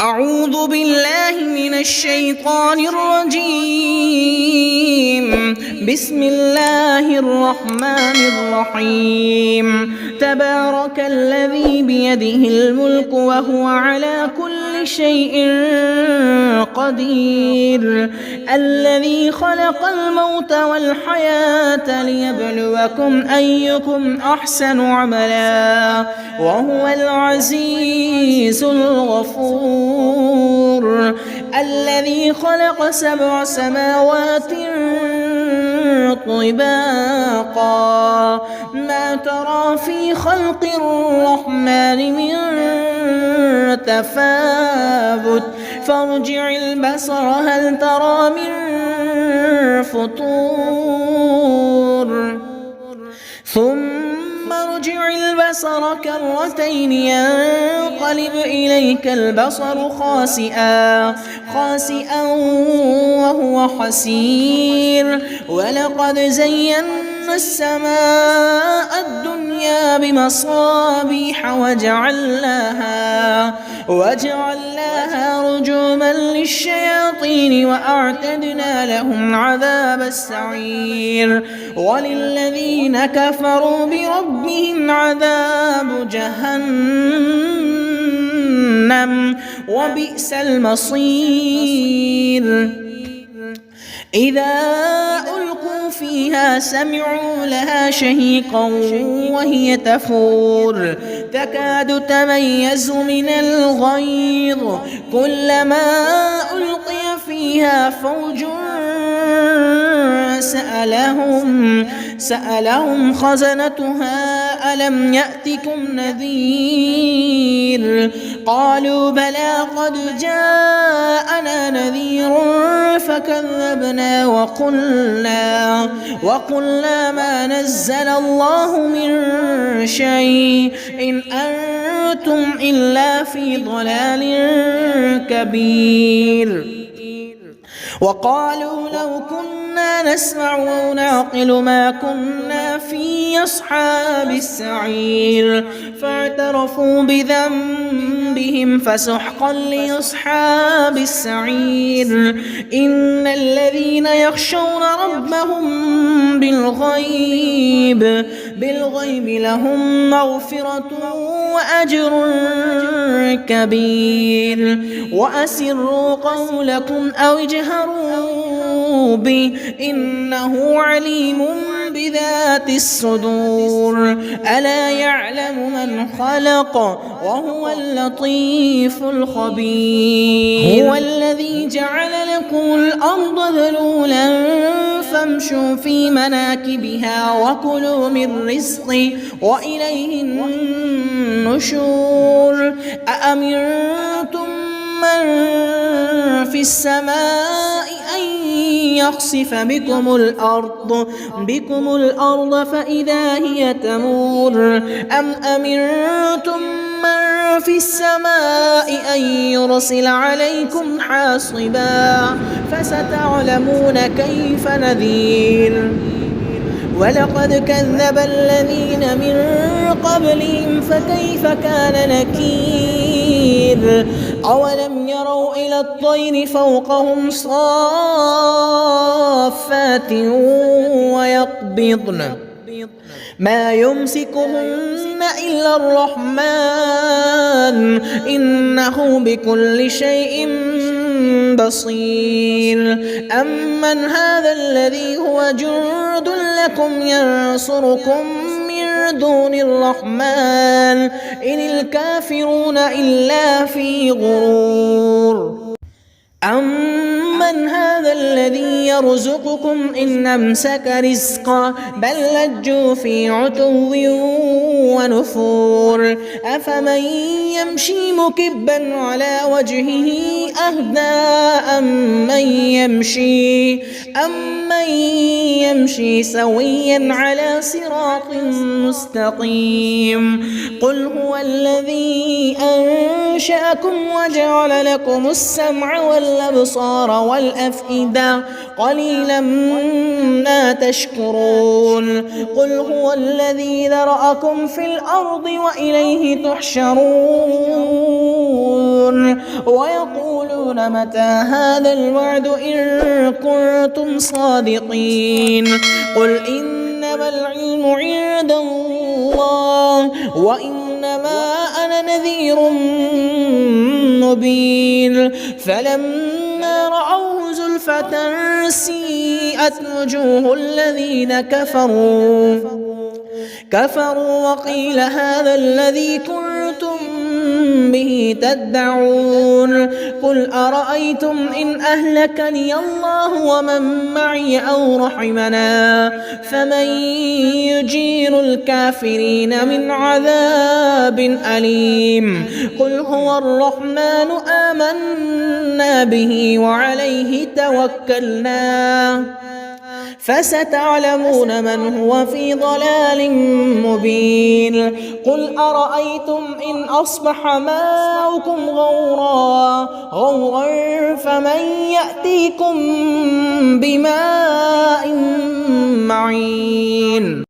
أعوذ بالله من الشيطان الرجيم. بسم الله الرحمن الرحيم. تبارك الذي بيده الملك وهو على كل شيء قدير. الذي خلق الموت والحياة ليبلوكم أيكم أحسن عملا وهو العزيز الغفور. الذي خلق 7 سماوات طباقا ما ترى في خلق الرحمن من تفاوت فارجع البصر هل ترى من فطور ثم ارجع البصر كرتين ينقلب إليك البصر خاسئا وهو حسير. ولقد زينا السماء الدنيا بمصابيح وجعلناها رجوما للشياطين وأعتدنا لهم عذاب السعير. وللذين كفروا بربهم عذاب جهنم وبئس المصير. إذا ألقوا فيها سمعوا لها شهيقا وهي تفور تكاد تميز من الغيظ كلما ألقي فيها فوج سألهم خزنتها ألم يأتكم نذير قالوا بلى قد جاءنا نذير فكذبنا وقلنا ما نزل الله من شيء إن أنتم إلا في ضلال كبير. وقالوا لو كنا نسمع أو نعقل ما كنا في أصحاب السعير فاعترفوا بذنبهم فسحقا لأصحاب السعير. إن الذين يخشون ربهم بالغيب لهم مغفرة وأجر كبير. وأسروا قولكم أو اجهروا به إنه عليم بذات الصدور. ألا يعلم من خلق وهو اللطيف الخبير. هو الذي جعل لكم الأرض ذلولا فامشوا في مناكبها وكلوا من رزقه وإليه النشور. أأمنتم من في السماء أن يخسف بكم الأرض فإذا هي تمور أم أمنتم من في السماء أن يرسل عليكم حاصبا فستعلمون كيف نذير. ولقد كذب الذين من قبلهم فكيف كان نكير. أولم يروا إلى الطير فوقهم صافات ويقبضن ما يمسكهن إلا الرحمن إنه بكل شيء بصير. أمن هذا الذي هو جند لكم ينصركم من دون الرحمن إن الكافرون إلا في غرور. أمن هذا الذي يرزقكم إن أمسك رزقا بل لجوا في عتو ونفور. أفمن يمشي مكبا على وجهه أهدى أمن يمشي سويا على صراط مستقيم. قل هو الذي أنشأكم وجعل لكم السمع والأبصار والأفئدة قليلا ما تشكرون. قل هو الذي ذرأكم في الأرض وإليه تحشرون. متى هذا الوعد إن كنتم صادقين قل إنما العلم عند الله وإنما أنا نذير مبين فلما رأوه زلفة سيئت وجوه الذين كفروا وقيل هذا الذي كنتم به تدعون قل أرأيتم إن أهلكني الله ومن معي أو رحمنا فمن يجير الكافرين من عذاب أليم قل هو الرحمن آمنا به وعليه توكلنا فستعلمون من هو في ضلال مبين قل أرأيتم إن أصبح ماؤكم غورا فمن يأتيكم بماء معين